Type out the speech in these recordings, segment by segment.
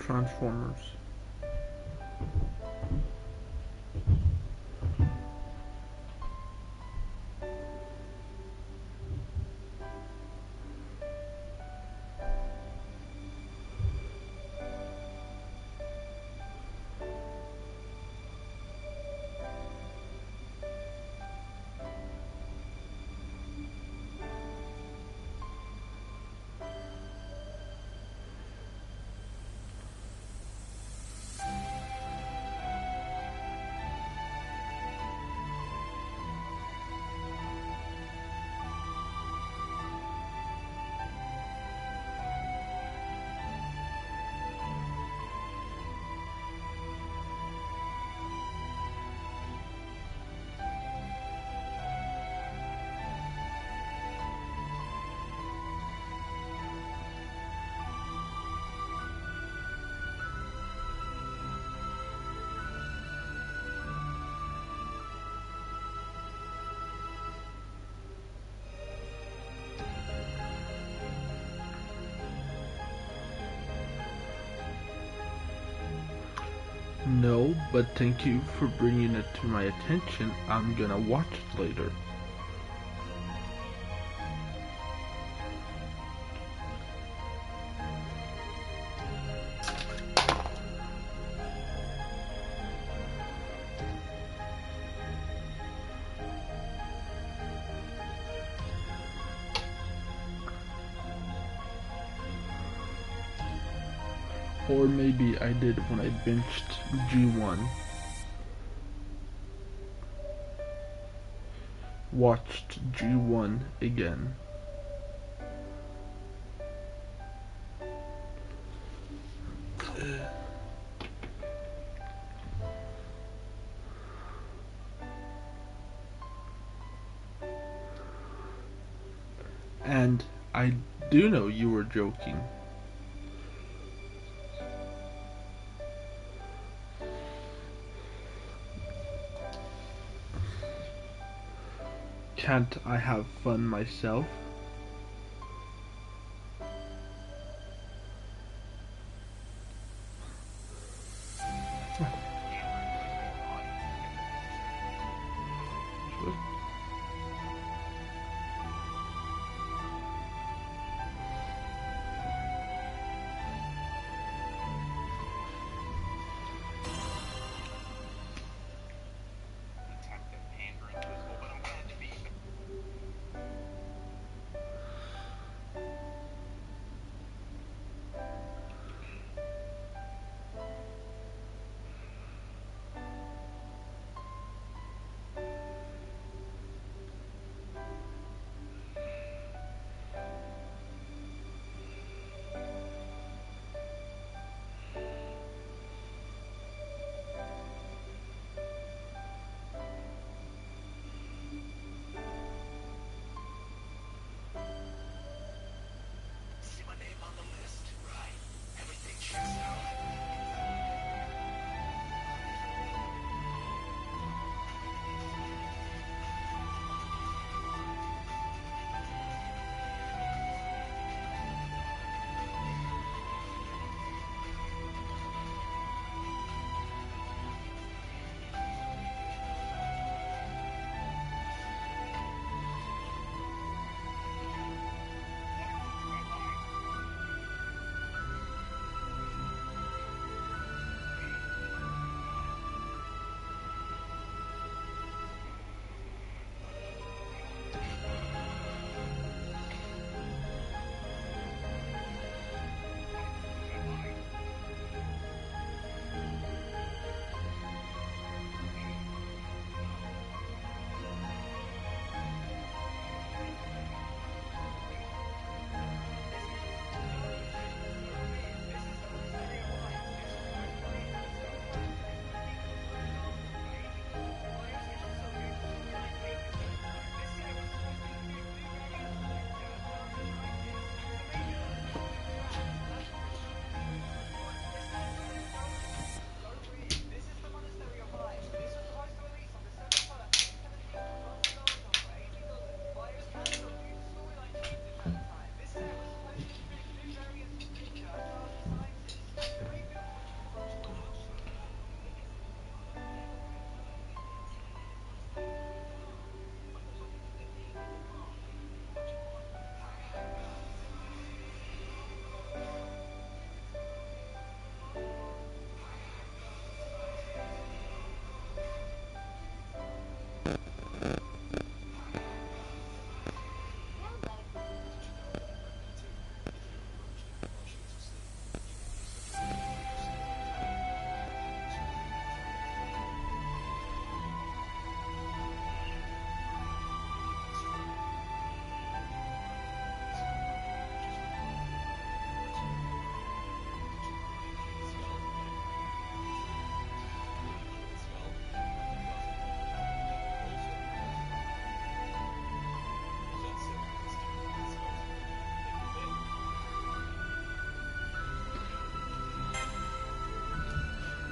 Transformers. No, but thank you for bringing it to my attention. I'm gonna watch it later. Or maybe I did when I benched G1. Watched G1 again. And I do know you were joking. Can't I have fun myself?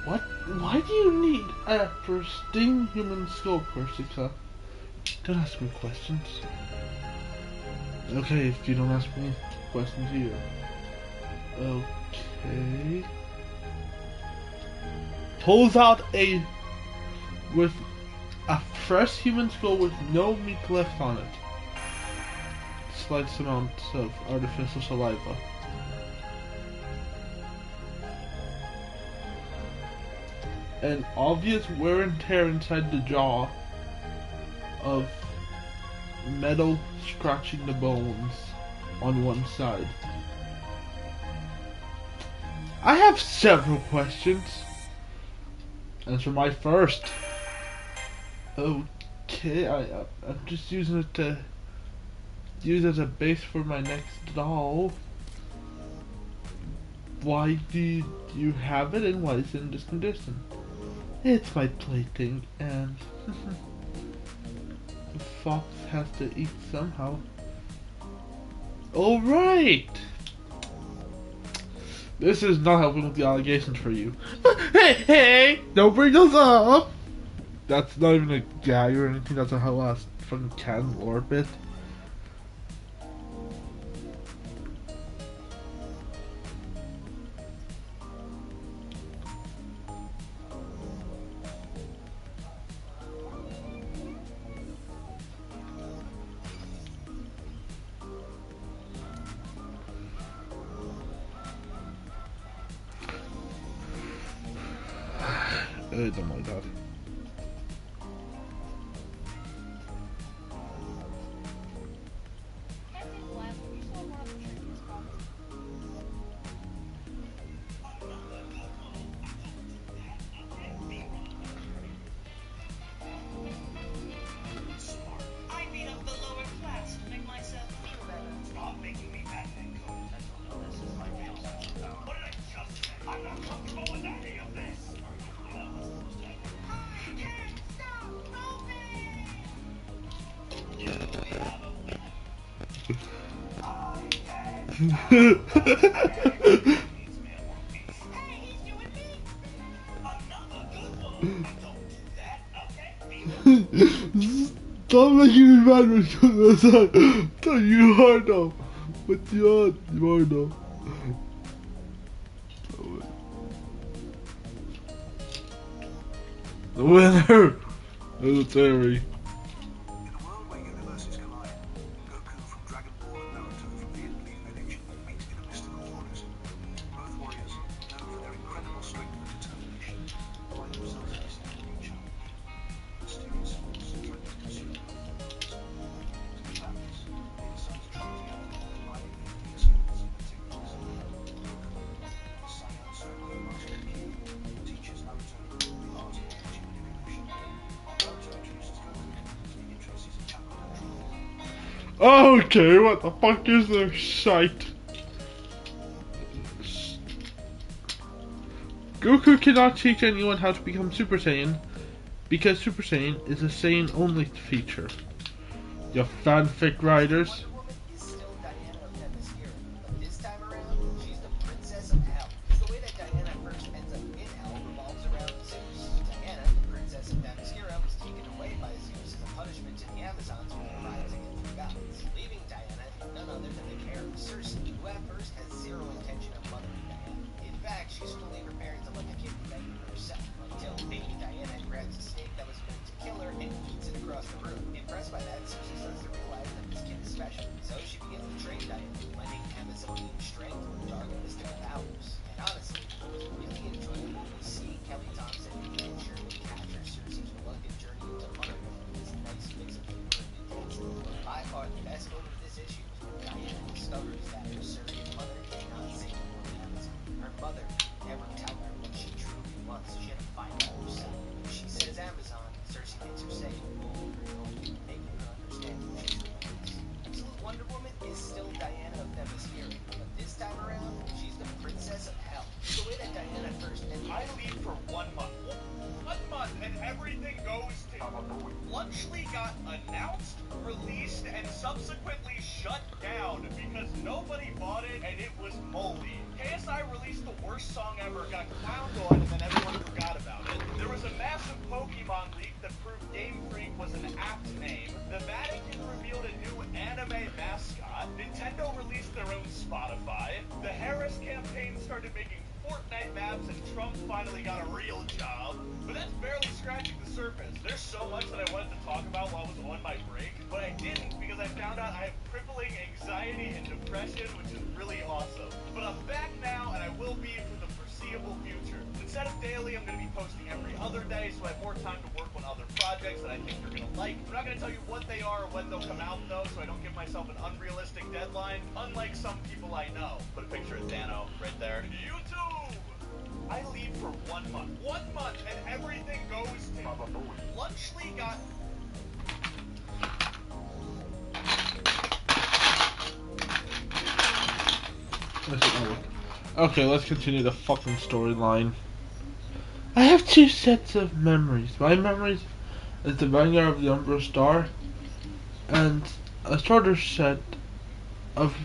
What? Why do you need a pristine human skull, Corsica? Don't ask me questions. Okay, if you don't ask me questions here. Okay. Pulls out with a fresh human skull with no meat left on it. Slight amounts of artificial saliva. An obvious wear and tear inside the jaw of metal scratching the bones on one side. I have several questions. Answer my first. Okay, I'm just using it to use as a base for my next doll. Why do you have it and why is it in this condition? It's my plaything and the fox has to eat somehow. Alright! This is not helping with the allegations for you. Hey! Don't bring those up! That's not even a gag or anything, that's a whole ass fucking can orbit. Don't like that. Stop making me mad because you are though. But you are though. The winner is a theory. Okay, what the fuck is this shite? Goku cannot teach anyone how to become Super Saiyan because Super Saiyan is a Saiyan only feature. You fanfic writers. Impressed by that, Susie starts to realize that this kid is special. actually got announced, released, and subsequently shut down because nobody bought it and it was moldy. KSI released the worst song ever, got clowned on, and then everyone forgot about it. There was a massive Pokemon leak that proved Game Freak was an apt name. The Vatican revealed a new anime mascot. Nintendo released their own Spotify. The Harris campaign started making Fortnite maps, and Trump finally got a real job. But that's barely scratching the surface. There's so much that I wanted to talk about while I was on my break, but I didn't because I found out I have crippling anxiety and depression, which is really awesome. But I'm back now, and I will be for the foreseeable future. Instead of daily, I'm going to be posting every other day, so I have more time to work on other projects that I think you're going to like. I'm not going to tell you what they are or when they'll come out, though, so I don't give myself an unrealistic deadline, unlike some people I know. Put a picture of Dano right there. YouTube! I leave for 1 month. 1 month, and everything goes to Lunch League got... Okay, let's continue the fucking storyline. I have two sets of memories. My memories is the Vanguard of the Umbra Star, and a shorter set of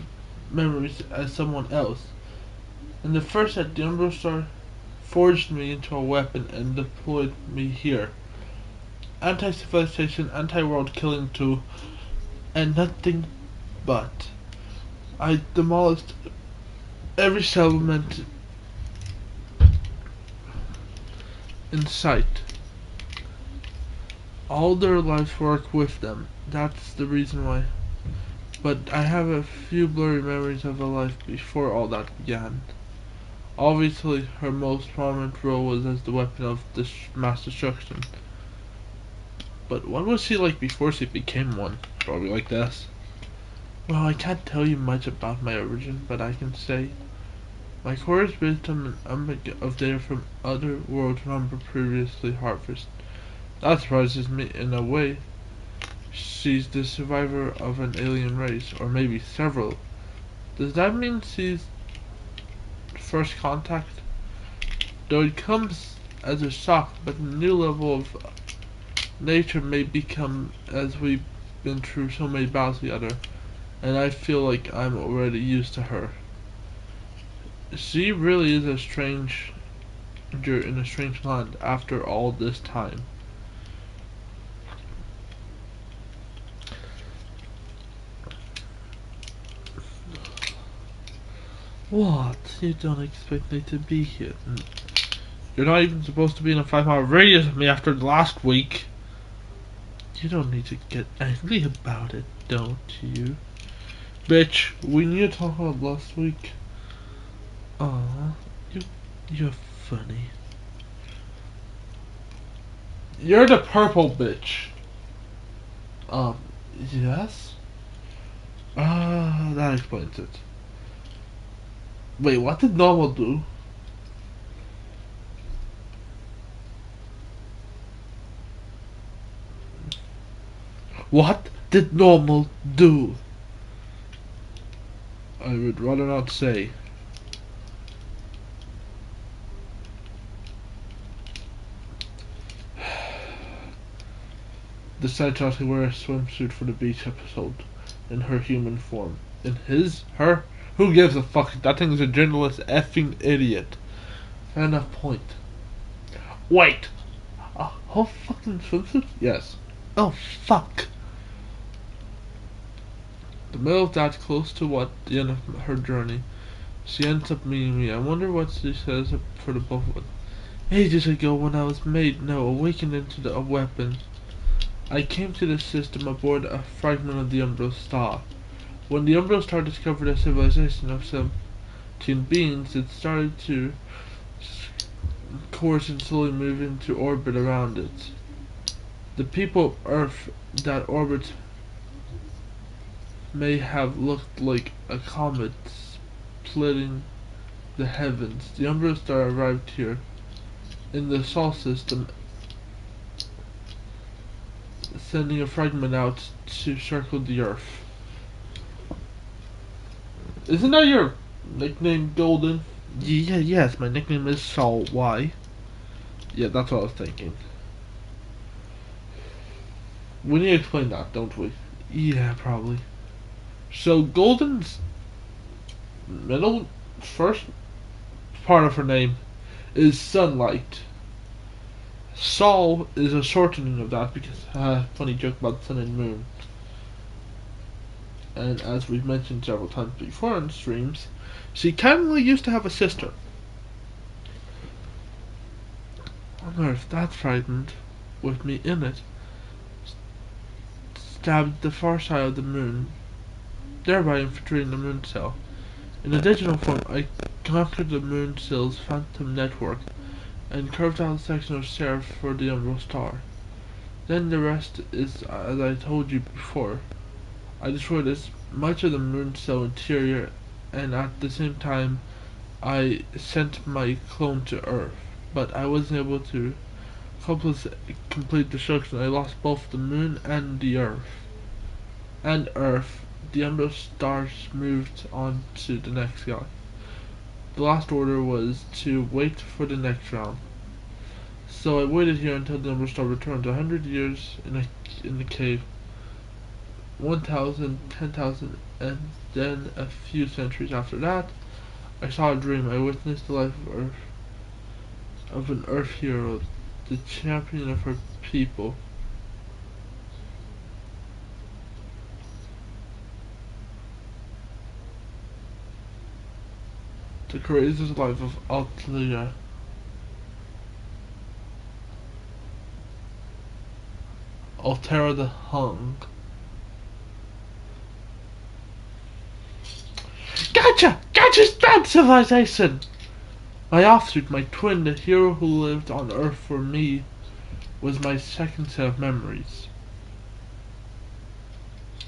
memories as someone else. In the first set, the Umbra Star forged me into a weapon and deployed me here. Anti-civilization, anti-world killing tool, and nothing but. I demolished every settlement in sight. All their lives work with them. That's the reason why. But I have a few blurry memories of a life before all that began. Obviously, her most prominent role was as the weapon of mass destruction. But what was she like before she became one? Probably like this. Well, I can't tell you much about my origin, but I can say my core is based on an omega of data from other worlds Rumble previously harvested. That surprises me in a way. She's the survivor of an alien race, or maybe several. Does that mean she's first contact? Though it comes as a shock, but a new level of nature may become as we've been through so many battles together, and I feel like I'm already used to her. She really is a stranger in a strange land after all this time. What? You don't expect me to be here? You're not even supposed to be in a 5-mile radius of me after last week. You don't need to get angry about it, don't you? Bitch, we need to talk about last week. Aw, you're funny. You're the purple bitch. Yes? That explains it. Wait, what did normal do? What did normal do? I would rather not say. Decided to wear a swimsuit for the beach episode in her human form. In his? Her? Who gives a fuck? That thing's a journalist effing idiot. Fair enough point. Wait! A whole fucking swimsuit? Yes. Oh fuck! The middle of that, close to what the end of her journey, she ends up meeting me. I wonder what she says for the both of us. Ages ago, when I was made, no, awakened into a weapon, I came to the system aboard a fragment of the Umbral Star. When the Umbral Star discovered a civilization of sentient beings, it started to course and slowly move into orbit around it. The people of Earth that orbits may have looked like a comet splitting the heavens. The Umbral Star arrived here in the Sol system, sending a fragment out to circle the Earth. Isn't that your nickname, Golden? Yeah, yes, my nickname is Sol. Why? Yeah, that's what I was thinking. We need to explain that, don't we? Yeah, probably. So Golden's middle first part of her name is Sunlight. Sol is a shortening of that because funny joke about sun and moon. And as we've mentioned several times before in streams, she kindly used to have a sister. On Earth, that frightened, with me in it, stabbed the far side of the moon, thereby infiltrating the moon cell. In a digital form, I conquered the moon cell's phantom network and carved out a section of Seraph for the Umbral Star. Then the rest is as I told you before. I destroyed as much of the moon cell interior, and at the same time I sent my clone to Earth. But I wasn't able to complete destruction. I lost both the moon and the Earth. And Earth, the Umbral Stars moved on to the next guy. The last order was to wait for the next round. So I waited here until the Umbral Star returned. 100 years in the cave. 1,000, 10,000, and then a few centuries after that, I saw a dream. I witnessed the life of Earth, of an Earth hero, the champion of her people. The courageous life of Altlia. Altera the Hung. Gotcha! Gotcha! Bad civilization! My offsuit, my twin, the hero who lived on Earth for me, was my second set of memories.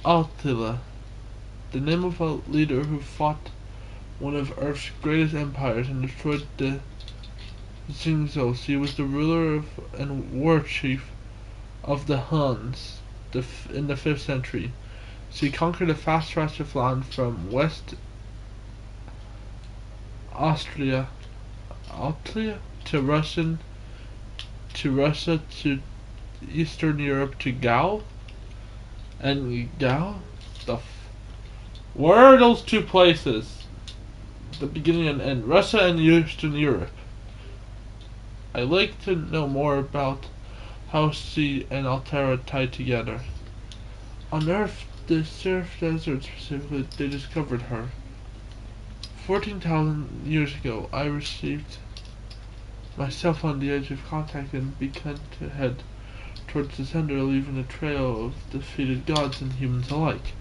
Attila, the name of a leader who fought one of Earth's greatest empires and destroyed the Xingzos. She was the ruler of and war chief of the Huns in the 5th century. She conquered a vast stretch of land from West Austria to Russia to Eastern Europe to Gaul. And Gaul? Where are those two places? The beginning and end. Russia and Eastern Europe. I'd like to know more about how she and Altera tied together. On Earth, the Seraph Desert specifically, they discovered her. 14,000 years ago, I received myself on the edge of contact and began to head towards the center, leaving a trail of defeated gods and humans alike.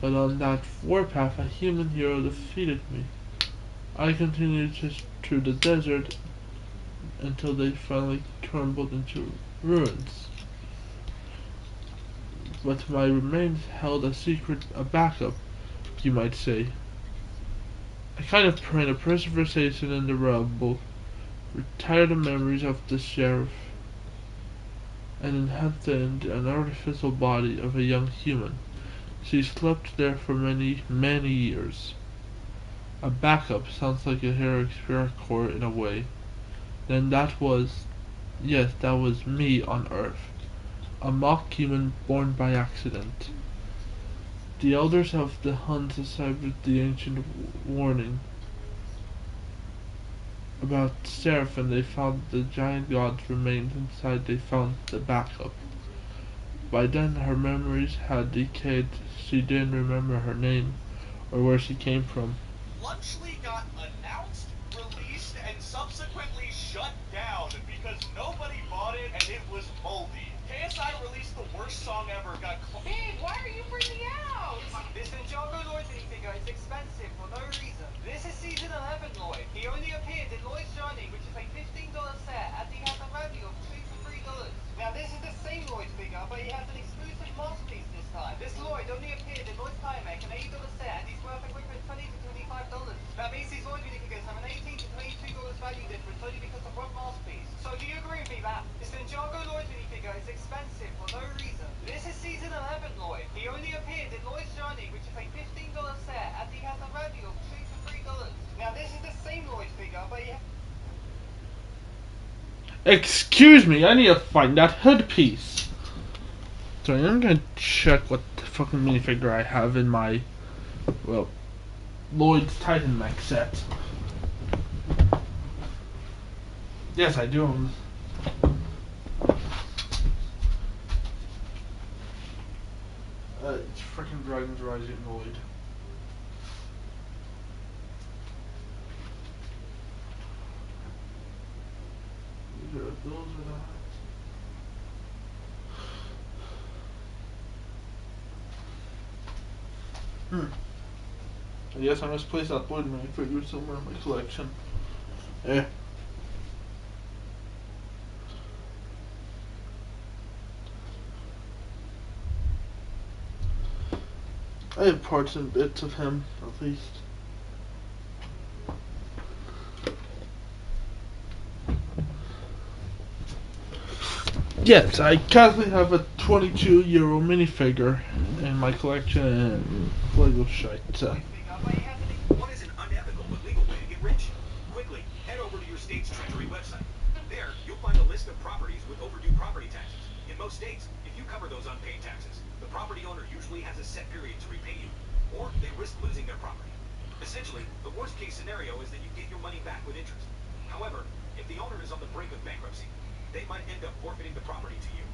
But on that warpath, a human hero defeated me. I continued just through the desert until they finally crumbled into ruins. But my remains held a backup, you might say. I kind of prayed a preservation in the rubble, retired the memories of the sheriff, and enhanced an artificial body of a young human. She slept there for many, many years. A backup sounds like a heroic spirit core in a way. Then that was me on Earth. A mock human born by accident. The elders of the Huns deciphered the ancient warning about Seraph, and they found the giant god's remains inside. They found the backup. By then her memories had decayed. She didn't remember her name or where she came from. Lunchly got announced, released, and subsequently shut down because nobody bought it and it was moldy. KSI released the worst song ever, got Big, why are you freaking out? This Ninjago Lloyd minifigure is expensive for no reason. This is season 11 Lloyd. He only appeared in Lloyd's Journey, which is a $15 set, and he has a value of $2 to $3. Now this is the same Lloyd figure, but he has an exclusive masterpiece this time. This Lloyd only appeared in Lloyd's Climax, an $80 set, and he's worth a quick $20 to $25. That means these Lloyd minifigures have an $18 to $22 value difference only because of one masterpiece. So do you agree with me that this Ninjago Lloyd minifigure is expensive for no reason? This is season 11 Lloyd. He only appeared in Lloyd's Journey, which is a $15 set, and he has a value of $2 to $3. Now this is the same Lloyd figure, but he has... Excuse me, I need to find that hood piece. So I'm gonna check what the fucking minifigure I have in my, well, Lloyd's Titan Mech set. Yes, I do own. It's freaking Dragon's Rising Lloyd. Those are the. Yes, I misplaced that Lloyd minifigure somewhere in my collection. Yeah. I have parts and bits of him, at least. Yes, I currently have a 22-euro minifigure in my collection and Lego shite. What is an unethical but legal way to get rich? Quickly, head over to your state's treasury website. There, you'll find a list of properties with overdue property taxes. In most states, if you cover those unpaid taxes, the property owner usually has a set period to repay you, or they risk losing their property. Essentially, the worst case scenario is that you get your money back with interest. However, if the owner is on the brink of bankruptcy, they might end up forfeiting the property to you.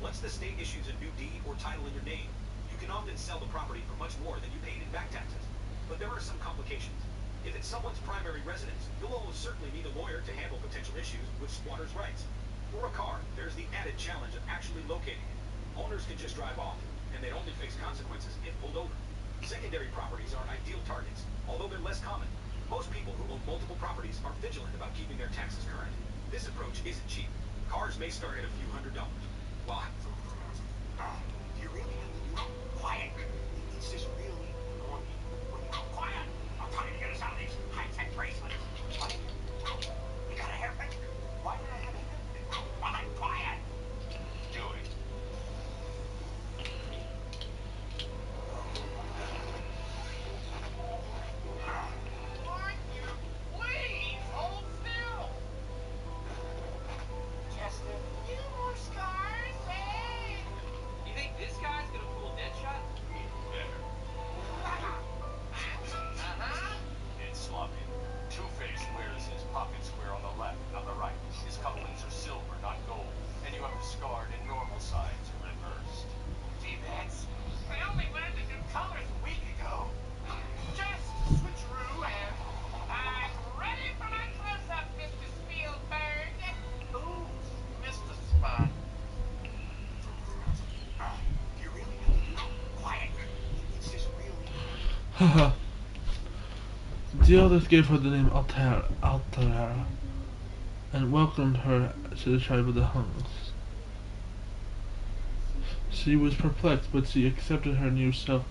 Once the state issues a new deed or title in your name, you can often sell the property for much more than you paid in back taxes. But there are some complications. If it's someone's primary residence, you'll almost certainly need a lawyer to handle potential issues with squatters' rights. For a car, there's the added challenge of actually locating it. Owners can just drive off, and they'd only face consequences if pulled over. Secondary properties are ideal targets, although they're less common. Most people who own multiple properties are vigilant about keeping their taxes current. This approach isn't cheap. Cars may start at a few $100s. Why? You really have to do quiet. It's just really annoying. When you go quiet, I'm trying to get us out of these high-tech bracelets. What? You got a hairpin? Why did I have a hairpin? Well, I'm quiet. Do it. Aren't you? Please hold still. Chester. You more scars, hey. You think this guy's gonna pull Deadshot? Uh-huh. It's sloppy. Two-Face wears his pocket square on the left, not the right. His cufflinks are silver, not gold. And you have the scarred in normal size, reversed. D-Bats, I only learned to do colors a week ago. Just switcheroo and I'm ready for my close-up, Mr. Spielberg. Ooh, Mr. Spot. You really have to do quiet. It's just really. Haha. The elders gave her the name Altera and welcomed her to the tribe of the Huns. She was perplexed, but she accepted her new self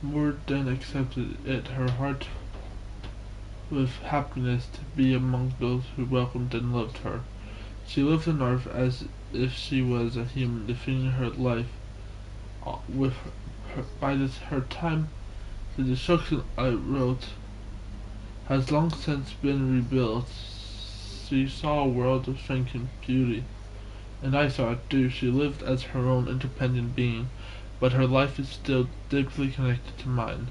more than accepted it. Her heart with happiness to be among those who welcomed and loved her. She lived on earth as if she was a human, defending her life with her time. The destruction I wrote has long since been rebuilt. She saw a world of strength and beauty, and I saw it too. She lived as her own independent being, but her life is still deeply connected to mine.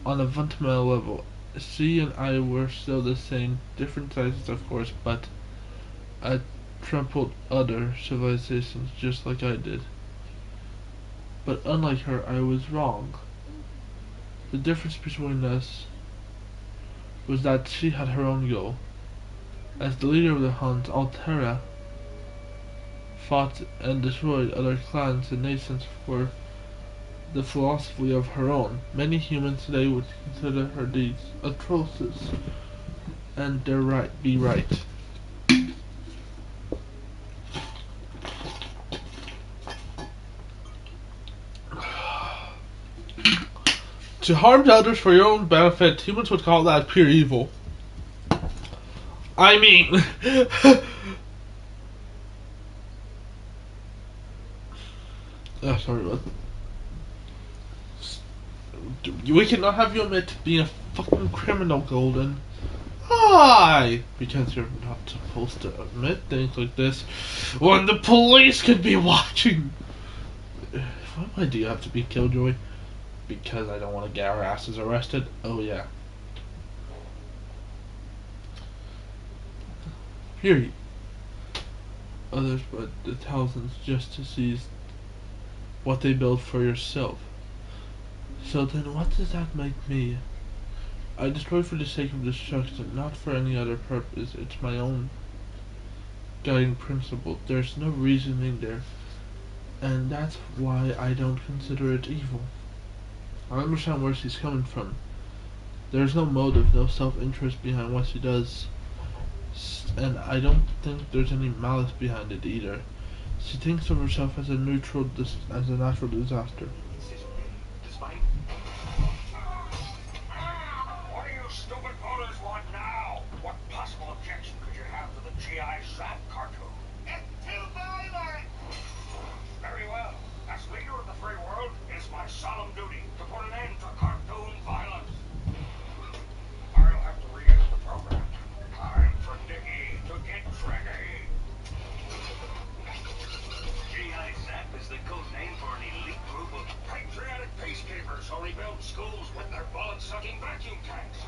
On a fundamental level, she and I were still the same, different sizes of course, but I trampled other civilizations just like I did. But unlike her, I was wrong. The difference between us was that she had her own goal. As the leader of the Huns, Altera fought and destroyed other clans and nations for the philosophy of her own. Many humans today would consider her deeds atrocious, and they're be right. To harm others for your own benefit, humans would call that pure evil. I mean... sorry, what? We cannot have you admit to being a fucking criminal, Golden. Why? Because you're not supposed to admit things like this when the police could be watching. Why do you have to be Killjoy? Because I don't want to get our asses arrested? Oh yeah. Here, others but the thousands just to seize what they build for yourself. So then what does that make me? I destroy for the sake of destruction, not for any other purpose. It's my own guiding principle. There's no reasoning there, and that's why I don't consider it evil. I understand where she's coming from. There's no motive, no self-interest behind what she does, and I don't think there's any malice behind it either. She thinks of herself as a as a natural disaster. Despite. What do you stupid voters want now? What possible objection could you have to the GI Zap cartoon? It's too violent! Very well. As leader of the free world, it is my solemn duty to put an end to cartoon violence. I'll have to re-edit the program. Time for Diggy to get tricky. GI Zap is the code name for an elite group of patriotic peacekeepers who rebuild schools with their bullet-sucking vacuum tanks.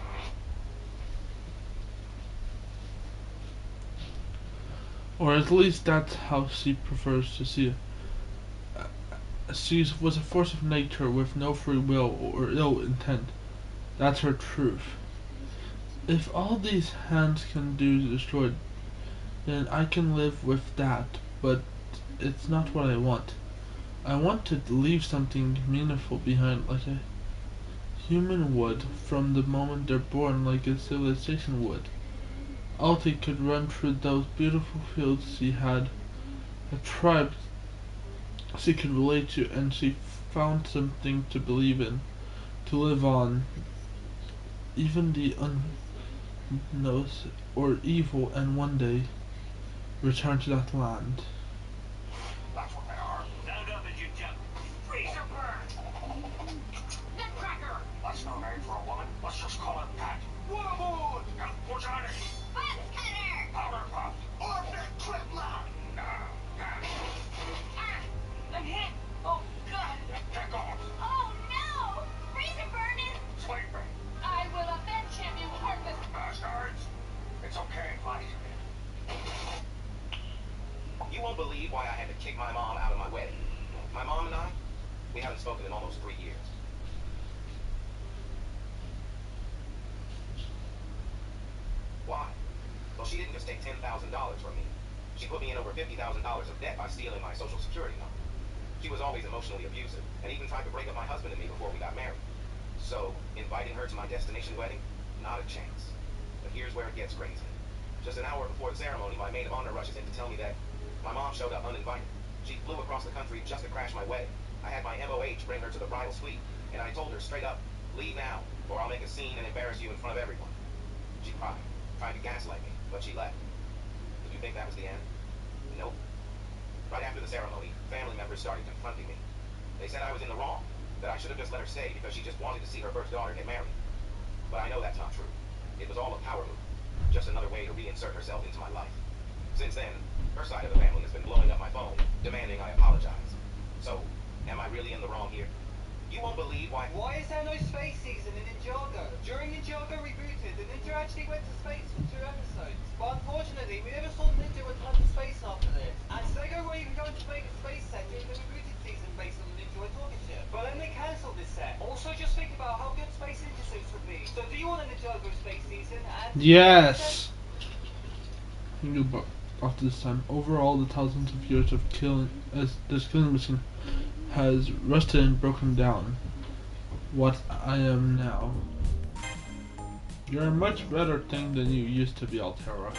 Or at least that's how she prefers to see it. She was a force of nature with no free will or ill intent. That's her truth. If all these hands can do is destroy it, then I can live with that, but it's not what I want. I want to leave something meaningful behind, like a human would from the moment they're born, like a civilization would. Alti could run through those beautiful fields. She had a tribe she could relate to, and she found something to believe in, to live on. Even the unknows or evil, and one day return to that land. That's what they are. Stand up as you jump. Freezer burn! Nutcracker! That's no name for a woman. Let's just call her Pat. Warlord! Now push on it. Buzz cutter! Powder puff. Orbit crippler! Now, Pat. Ah! I'm hit! Oh, God! Take off. Oh, no! Freezer burn is... Sleeping. I will avenge him, you heartless... Bastards. It's okay, buddy. You won't believe why I had to kick my mom out of my wedding. My mom and I, we haven't spoken in almost 3 years. Why? Well, she didn't just take $10,000 from me. She put me in over $50,000 of debt by stealing my social security number. She was always emotionally abusive, and even tried to break up my husband and me before we got married. So, inviting her to my destination wedding, not a chance. But here's where it gets crazy. Just an hour before the ceremony, my maid of honor rushes in to tell me that my mom showed up uninvited. She flew across the country just to crash my wedding. I had my MOH bring her to the bridal suite, and I told her straight up, leave now, or I'll make a scene and embarrass you in front of everyone. She cried, tried to gaslight me, but she left. Did you think that was the end? Nope. Right after the ceremony, family members started confronting me. They said I was in the wrong, that I should have just let her stay because she just wanted to see her first daughter get married. But I know that's not true. It was all a power move, just another way to reinsert herself into my life. Since then, her side of the family has been blowing up my phone, demanding I apologize. So, am I really in the wrong here? You won't believe why... Why is there no space season in Ninjago? During Ninjago rebooted, the Ninja actually went to space for 2 episodes. But unfortunately, we never saw the Ninja return to space after this. And Sego were even going to make a space set during the rebooted season based on the Ninja talking ship. But then they cancelled this set. Also, just think about how good space Ninja suits would be. So do you want a Ninjago space season? And Yes! Think about after this time. Overall, the thousands of years of killing, as this killing machine has rusted and broken down what I am now. You're a much better thing than you used to be, Altera.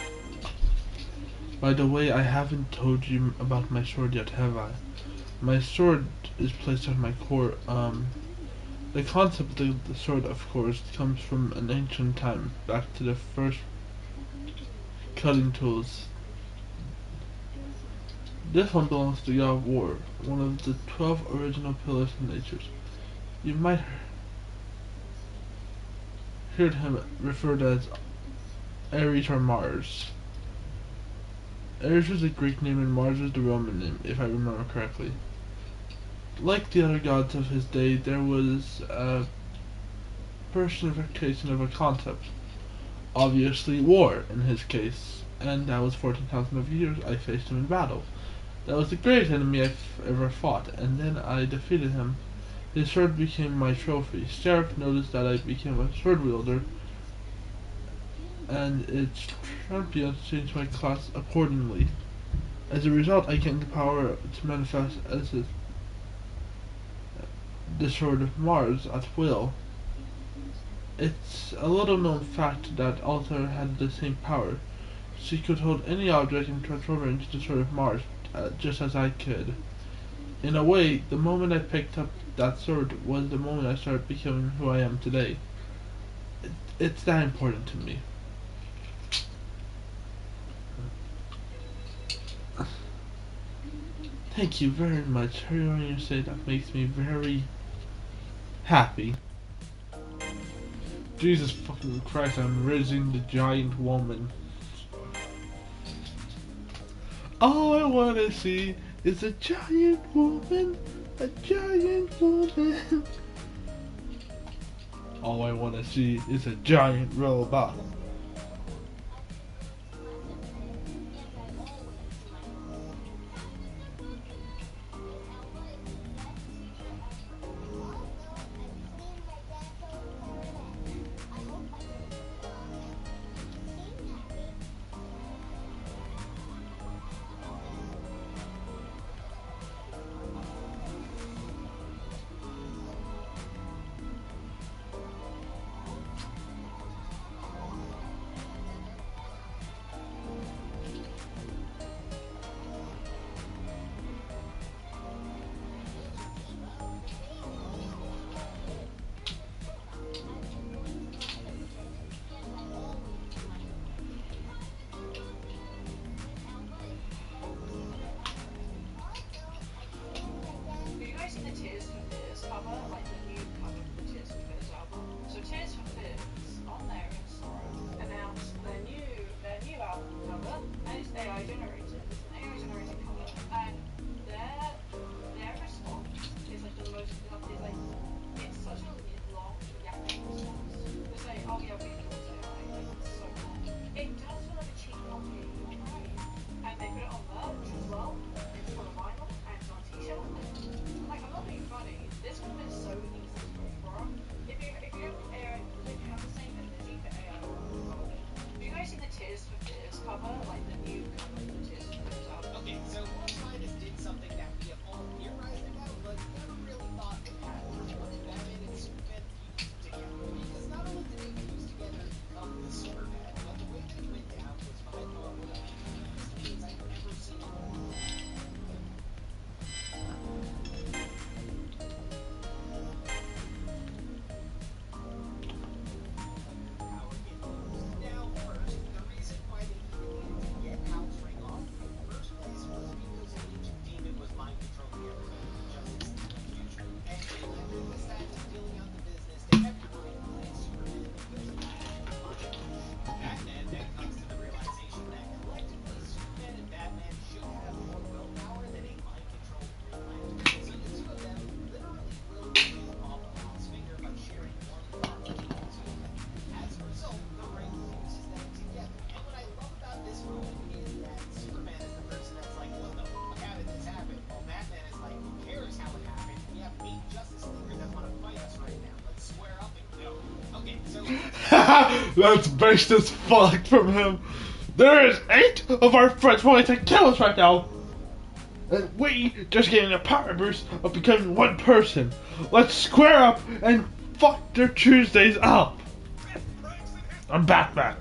By the way, I haven't told you about my sword yet, have I? My sword is placed on my core. The concept of the sword, of course, comes from an ancient time, back to the first cutting tools. This one belongs to God of War, one of the 12 original pillars of nature. You might heard him referred as Ares or Mars. Ares was the Greek name and Mars was the Roman name, if I remember correctly. Like the other gods of his day, there was a personification of a concept. Obviously, war in his case, and that was 14,000 of years I faced him in battle. That was the greatest enemy I've ever fought, and then I defeated him. His sword became my trophy. Sheriff noticed that I became a sword wielder, and its champions changed my class accordingly. As a result, I gained the power to manifest as the sword of Mars at will. It's a little known fact that Altair had the same power. She could hold any object and transform it into the sword of Mars, just as I could. In a way, the moment I picked up that sword was the moment I started becoming who I am today. It's that important to me. Thank you very much. Hearing you say that makes me very happy. Jesus fucking Christ, I'm raising the giant woman. All I wanna see is a giant woman. A giant woman. All I wanna see is a giant robot. Have you guys seen the Tears for Fears cover? Like the new cover for the Tears for Fears album? So Tears for Fears, on there in Sorrow, announced their new album cover, and it's AI generated. It's an AI generated cover, and their response is like the most is like it's such a long yapping response. They say, oh yeah, we can also AI, like it's so long. It does feel like a cheap copy, right? And they put it on merch as well. It's on a vinyl and it's on a t-shirt. Like, I'm not being funny. This one is so easy to go for. If you have AI, if you have the same energy for AI, have you guys seen the Tears for Fears cover? Like the new cover for the Tears for Fears album? Okay, so World Scientist did something that we have all theorized about, but never really thought would happen. What did Batman and Superman fuse together? Because not only did they fuse together with Superman, but the way that it went down was by far one of the cleanest things I've ever seen. How it gets used. Now, first, the reason why they even needed to get Hal's ring off in the first place was because an ancient demon was mind controlling everybody in Justice League future. And they left the side of dealing out the business to everybody, including Superman, because of that. Batman then comes to the realization that collectively Superman and Batman should have more willpower than a mind controlled Green Lantern. So the two of them literally willed the ring off of Hal's finger by sharing one thought between the two of them. As a result, the ring fuses them together. And what I love about this moment is that Superman is the person that's like, what the fuck, how did this happen? While Batman is like, who cares how it happened? We have 8 Justice Leaguers that want to fight us right now. Let's square up and go. Okay, so That's based as fuck from him. There is 8 of our friends wanting to kill us right now. And we just getting a power boost of becoming one person. Let's square up and fuck their Tuesdays up. I'm Batman.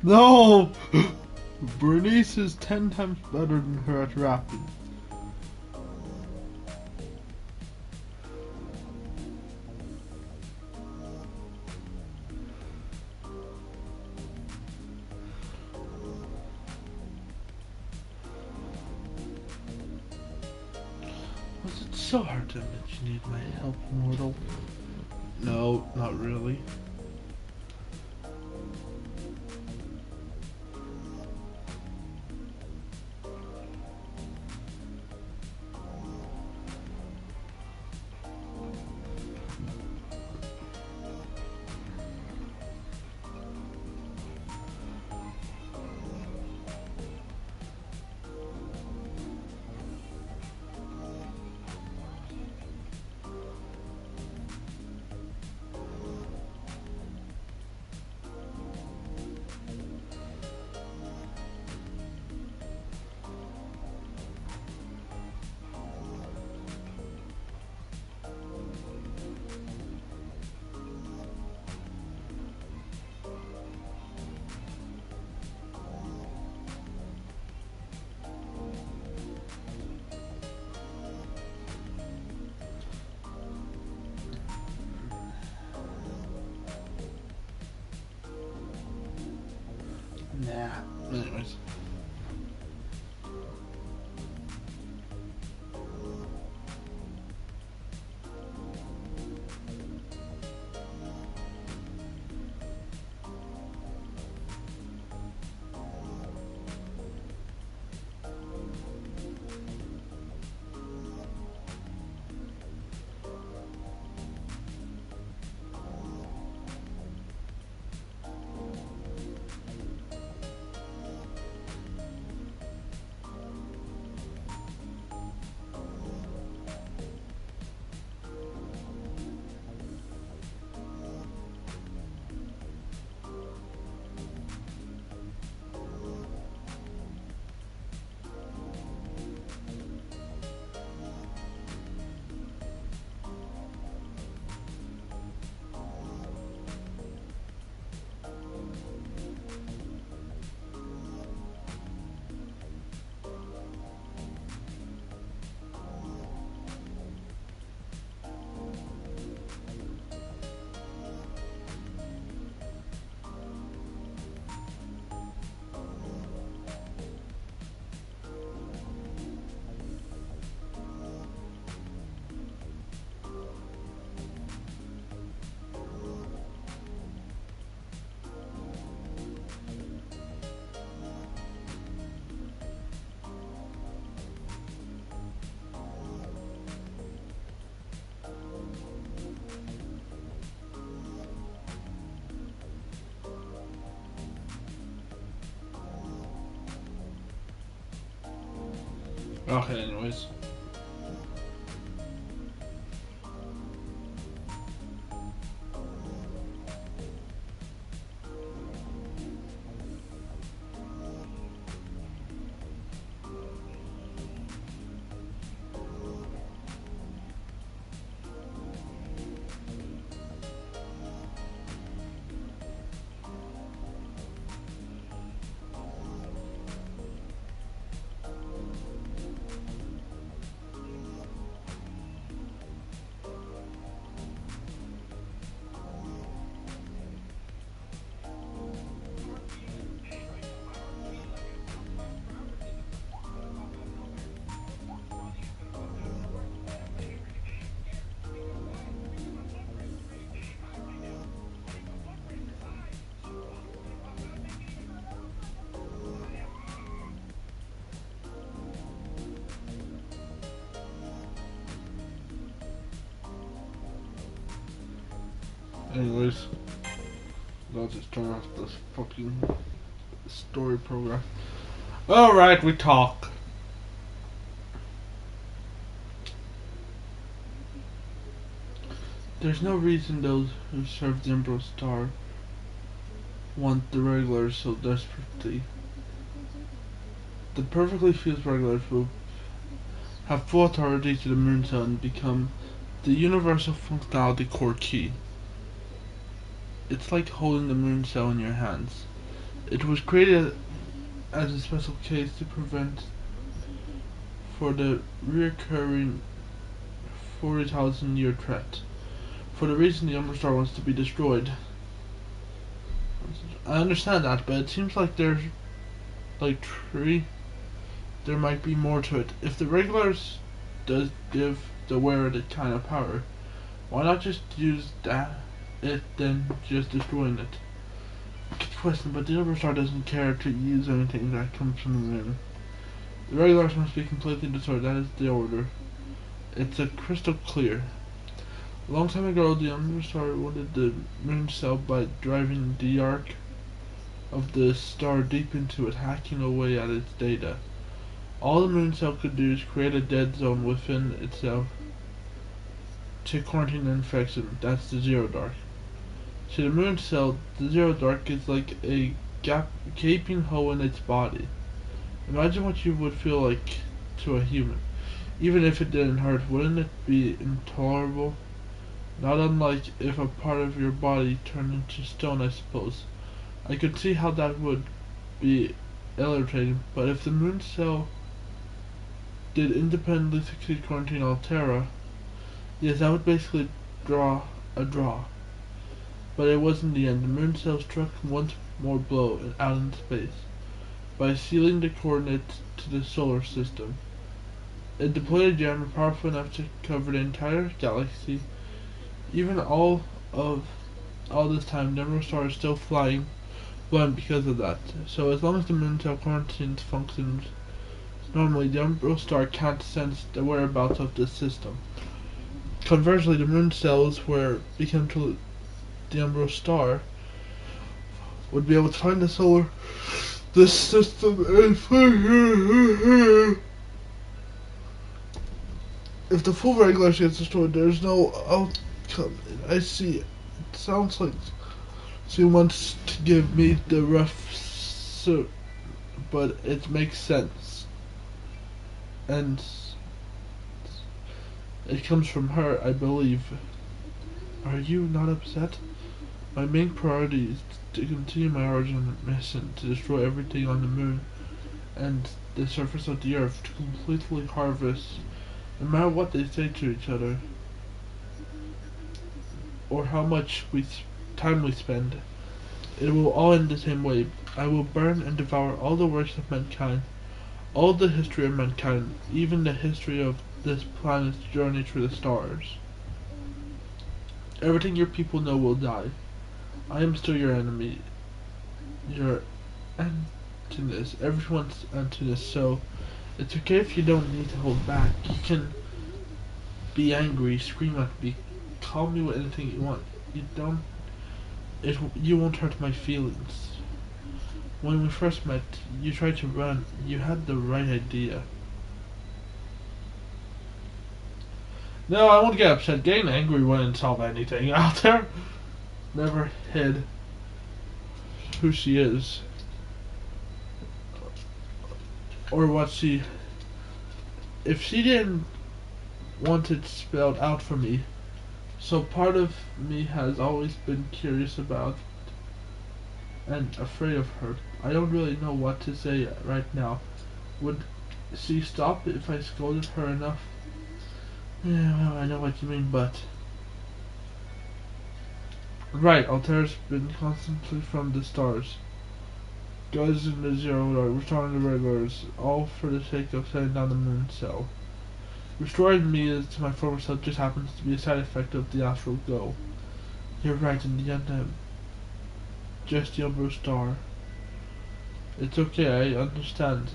No! Bernice is 10 times better than her at rapping. Was it so hard to admit you need my help, mortal? No, not really. Nah. Anyways. Okay, anyways. Anyways, I'll just turn off this fucking story program. Alright, we talk. There's no reason those who serve the Emperor Star want the regulars so desperately. The perfectly fused regulars will have full authority to the Moon Cell and become the universal functionality core key. It's like holding the Moon Cell in your hands. It was created as a special case to prevent for the recurring 40,000 year threat. For the reason the Umbra Star wants to be destroyed. I understand that, but it seems like there's like there might be more to it. If the regulars does give the wearer that kind of power, why not just use it than just destroying it? Good question, but the Umbra Star doesn't care to use anything that comes from the moon. The regulars must be completely destroyed, that is the order. It's a crystal clear. A long time ago, the Umbra Star wanted the moon cell by driving the arc of the star deep into it, hacking away at its data. All the moon cell could do is create a dead zone within itself to quarantine the infection. That's the zero dark. To the moon cell, the zero dark is like a gaping hole in its body. Imagine what you would feel like to a human. Even if it didn't hurt, wouldn't it be intolerable? Not unlike if a part of your body turned into stone, I suppose. I could see how that would be irritating, but if the moon cell did independently succeed quarantine Altera, yes, that would basically draw a draw. But it was in the end. The moon cell struck one more blow out in space by sealing the coordinates to the solar system. It deployed a jammer powerful enough to cover the entire galaxy. Even all this time, the Emerald Star is still flying blind because of that. So as long as the moon cell quarantine functions normally, the Emerald Star can't sense the whereabouts of this system. Conversely, the moon cells where become to the Emerald Star would be able to find the system and if the full regulation gets destroyed, there's no outcome. I see. It sounds like she wants to give me the rough suit, but it makes sense. And it comes from her, I believe. Are you not upset? My main priority is to continue my origin mission to destroy everything on the moon and the surface of the earth, to completely harvest, no matter what they say to each other or how much time we spend. It will all end the same way. I will burn and devour all the works of mankind, all the history of mankind, even the history of this planet's journey through the stars. Everything your people know will die. I am still your enemy. Your antagonist. Everyone's antagonist, so it's okay if you don't need to hold back. You can be angry, scream at me, call me with anything you want. You won't hurt my feelings. When we first met, you tried to run. You had the right idea. No, I won't get upset. Getting angry wouldn't solve anything out there. Never hid who she is. Or what she... If she didn't want it spelled out for me, so part of me has always been curious about and afraid of her. I don't really know what to say right now. Would she stop if I scolded her enough? Yeah, well, I know what you mean, but... Right, Altera's been constantly from the stars. Goes in the zero dark, restoring the regulars, all for the sake of setting down the moon cell. Restoring me as to my former self just happens to be a side effect of the astral go. You're right, in the end I'm just the Umbro Star. It's okay, I understand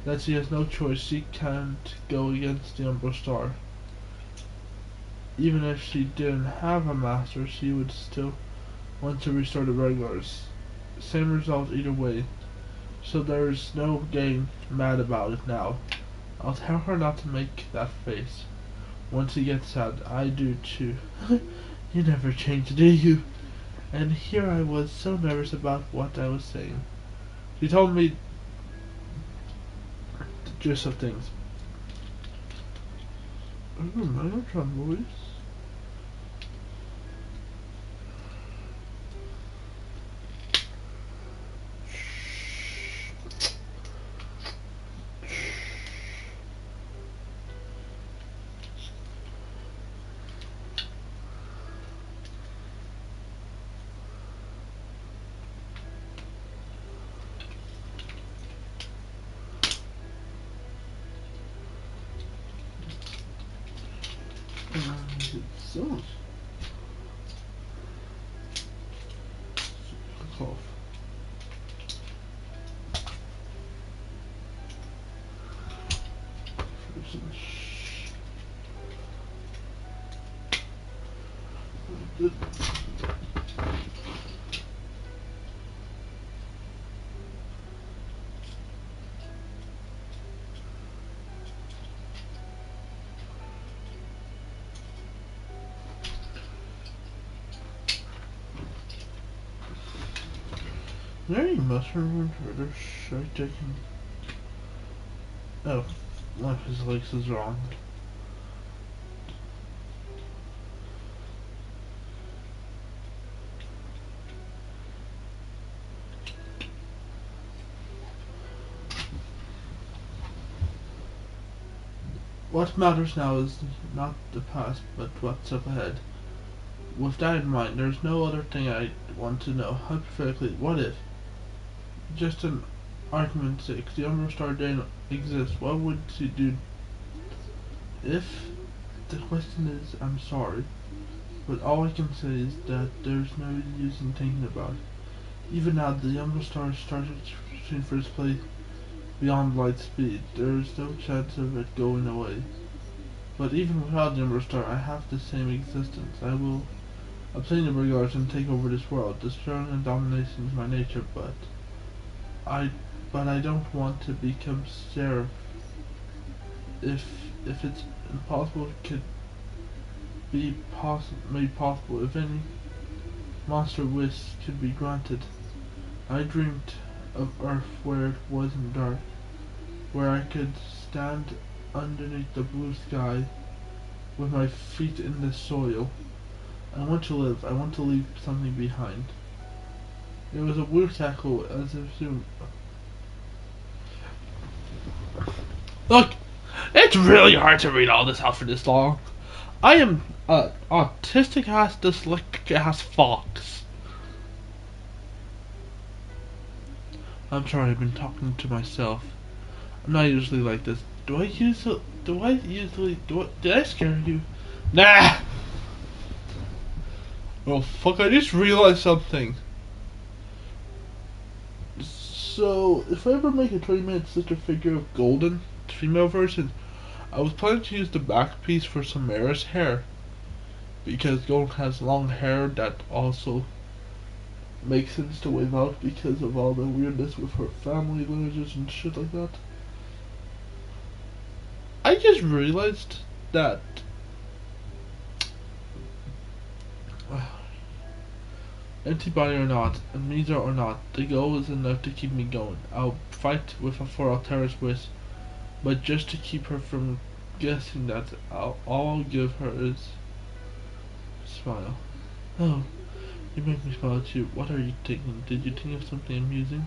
that she has no choice. She can't go against the Umbro Star. Even if she didn't have a master, she would still want to restore the regulars. Same result either way. So there's no getting mad about it now. I'll tell her not to make that face. Once he gets sad, I do too. You never change, do you? And here I was so nervous about what I was saying. She told me the gist of things. Ooh, Megatron voice. So much cough. Is there any mushroom or shark chicken? Oh, my physics is wrong. What matters now is not the past, but what's up ahead. With that in mind, there's no other thing I want to know. Hypothetically, what if, just an argument's sake, the Umbral Star didn't exist? What would she do? If the question is, I'm sorry, but all I can say is that there's no use in thinking about it. Even now, the Umbral Star started shooting first place beyond light speed. There is no chance of it going away. But even without the Umbral Star, I have the same existence. I will obtain the regards and take over this world. Destroying and domination is my nature, I I don't want to become Seraph. If it's impossible, it could be made possible. If any monster wish could be granted. I dreamed of Earth where it wasn't dark, where I could stand underneath the blue sky with my feet in the soil. I want to live. I want to leave something behind. It was a weird tackle, as if soon. Look, it's really hard to read all this out for this long. I am a autistic ass, dyslexic ass fox. I'm sorry, I've been talking to myself. I'm not usually like this. Did I scare you? Nah! Oh fuck, I just realized something. So, if I ever make a 20-minute sister figure of Golden, the female version, I was planning to use the back piece for Samara's hair. Because Golden has long hair that also makes sense to wave out because of all the weirdness with her family lineages and shit like that. I just realized that antibody or not, amnesia or not, the goal is enough to keep me going. I'll fight with her for Altera's wish, but just to keep her from guessing that all I'll give her is smile. Oh, you make me smile too. What are you thinking? Did you think of something amusing?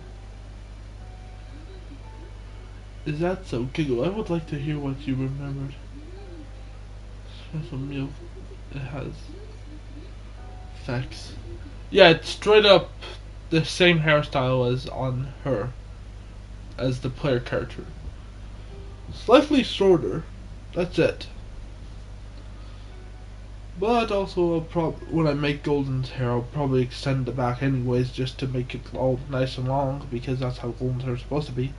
Is that so? Giggle. I would like to hear what you remembered. Special meal. It has facts. Yeah, it's straight up the same hairstyle as on her, as the player character. Slightly shorter. That's it. But also, when I make Golden's hair, I'll probably extend the back anyways, just to make it all nice and long, because that's how Golden's hair is supposed to be.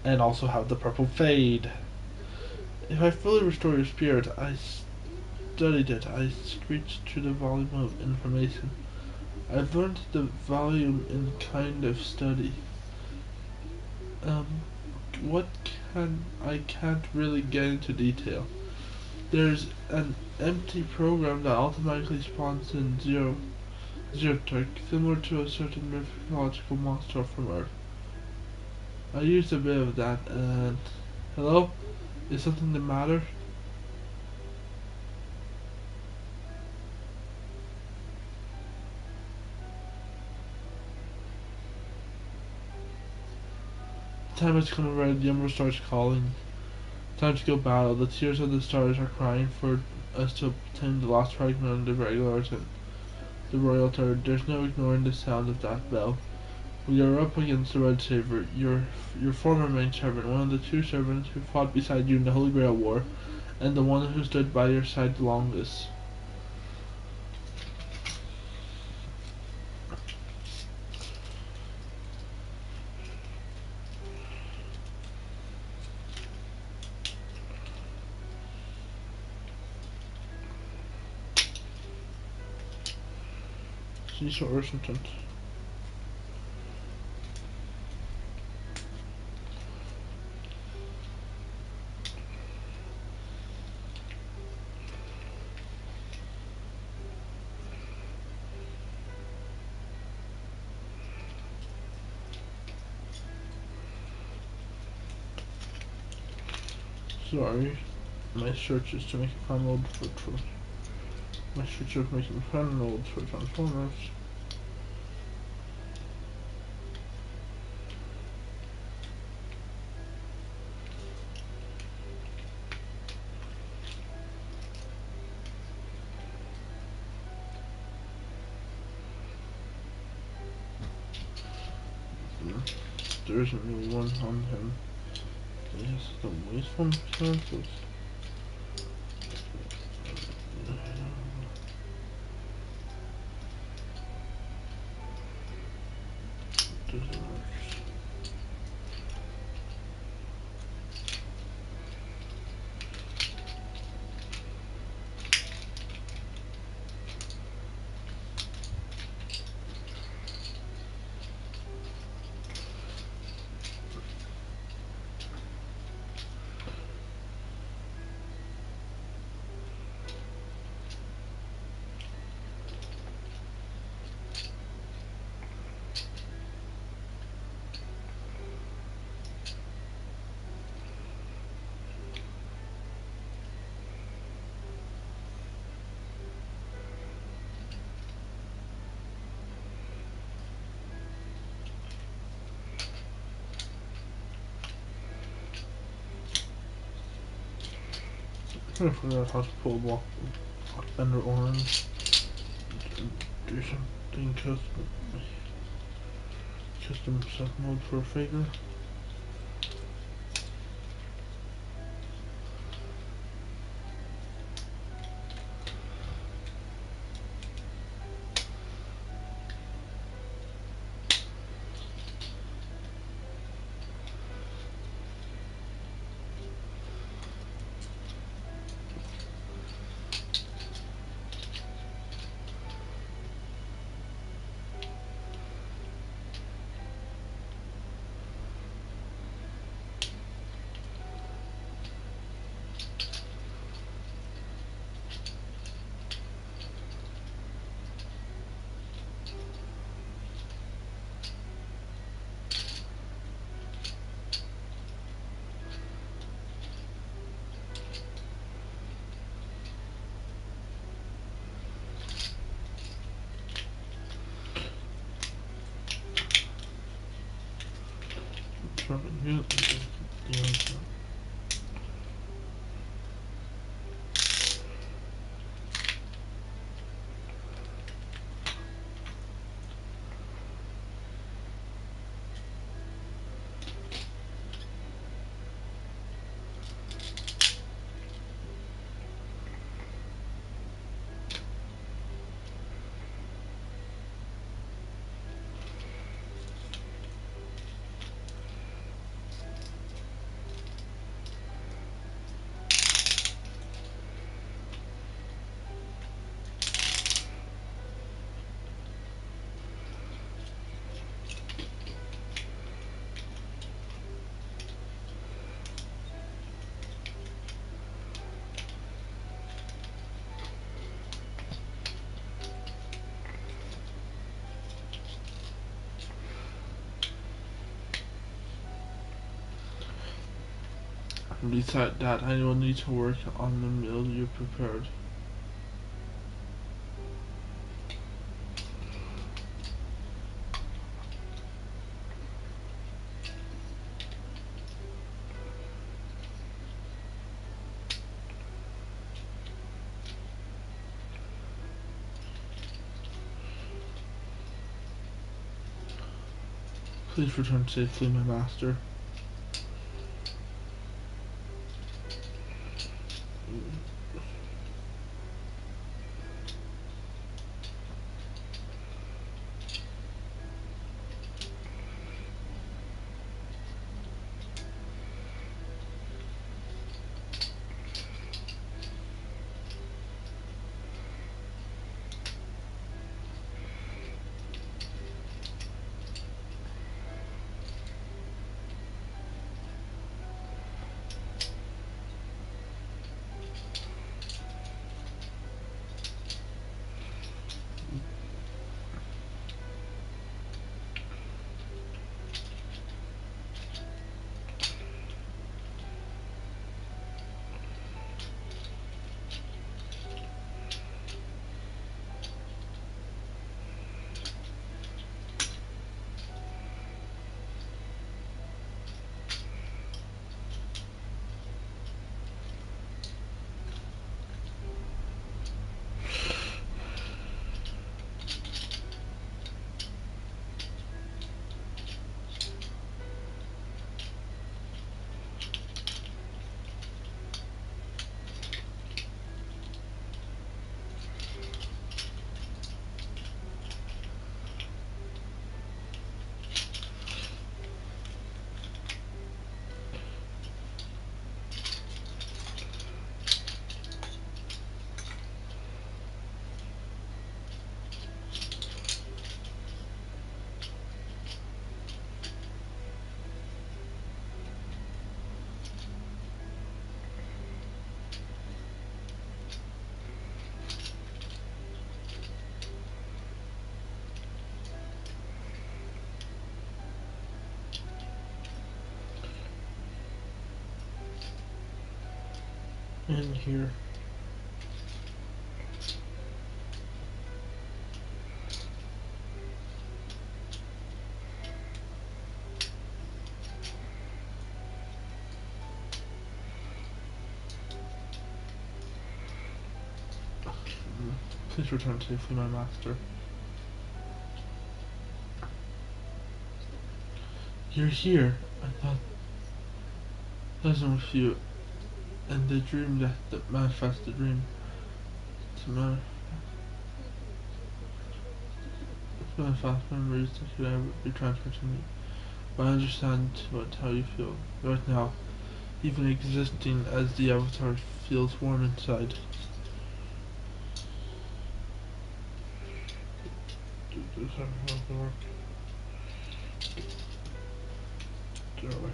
And also have the purple fade. If I fully restore your spirit, I studied it. I screeched through the volume of information. I've learned the volume in kind of study. What I can't really get into detail. There's an empty program that automatically spawns in zero Turk, similar to a certain mythological monster from Earth. I used a bit of that and... Hello? Is something the matter? Time has come around, the Umbral starts calling. Time to go battle. The tears of the stars are crying for us to obtain the last fragment of the regulars and the royal turd. There's no ignoring the sound of that bell. We are up against the Red Saber, your former main servant, one of the two servants who fought beside you in the Holy Grail War, and the one who stood by your side the longest. She's or something. Sorry, my search is to make a fan mode for my search of making fan modes for Transformers. There isn't really one on him. Yes, the waste one cancels. Doesn't work. I forgot how to pull block bender orange. Do something custom set mode for a figure. Yeah, Besides that, I will need to work on the meal you prepared. Please return safely, my master. In here. Please return safely, my master. You're here. I thought doesn't with you, and the dream that manifests the dream. To manifest memories that could ever be transferred to me. But I understand how you feel right now. Even existing as the avatar feels warm inside. Does that work? Darling.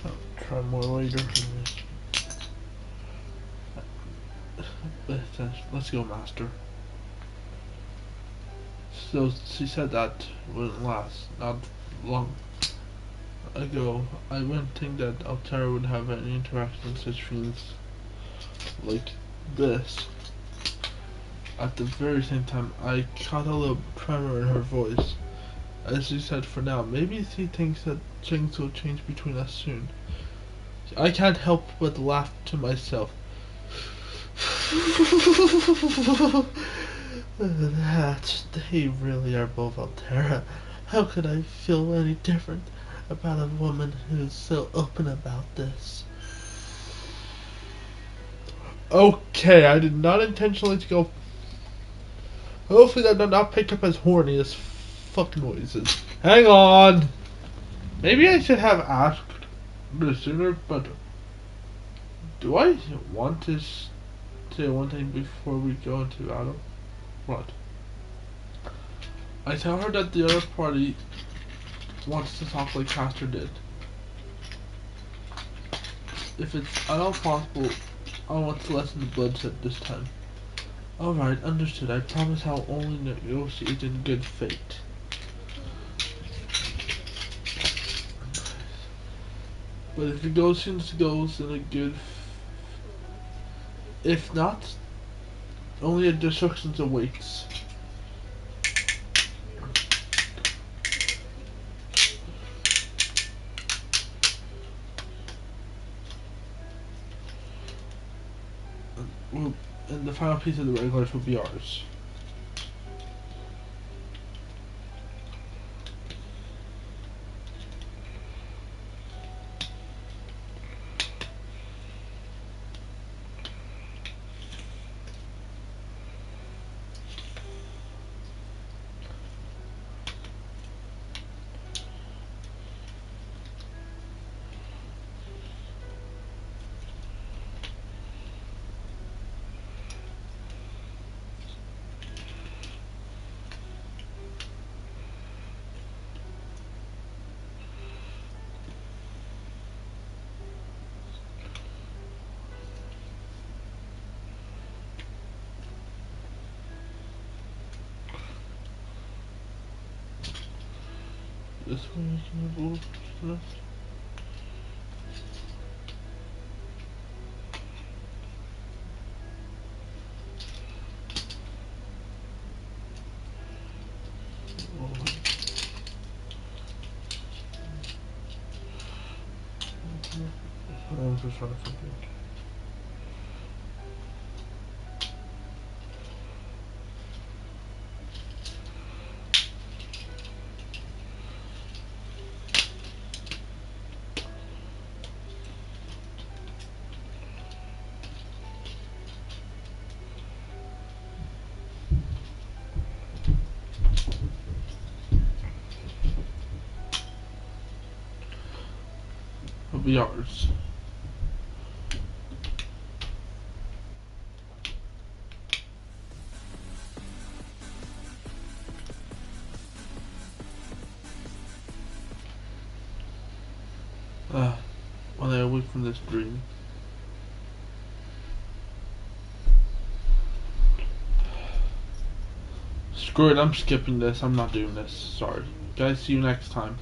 I'll try more later. Let's go, master. So she said that wouldn't last. Not long ago, I wouldn't think that Altera would have any interaction with such feelings like this. At the very same time, I caught a little tremor in her voice. As she said, for now, maybe she thinks that things will change between us soon. I can't help but laugh to myself. That they really are both Altera. How could I feel any different about a woman who's so open about this? Okay, I did not intentionally go. Hopefully that did not pick up as horny as fuck noises. Hang on! Maybe I should have asked this sooner, but do I want to say one thing before we go into battle? What? I tell her that the other party wants to talk like Caster did. If it's at all possible, I want to lessen the bloodshed this time. Alright, understood. I promise I'll only negotiate in good faith. But if negotiations goes in a good... If not, only a destruction awaits. Well, and the final piece of the regulars will be ours. This one is my bullshit. I'm just trying to something. Of yours. When I awake from this dream. Screw it, I'm skipping this. I'm not doing this. Sorry. Guys, see you next time.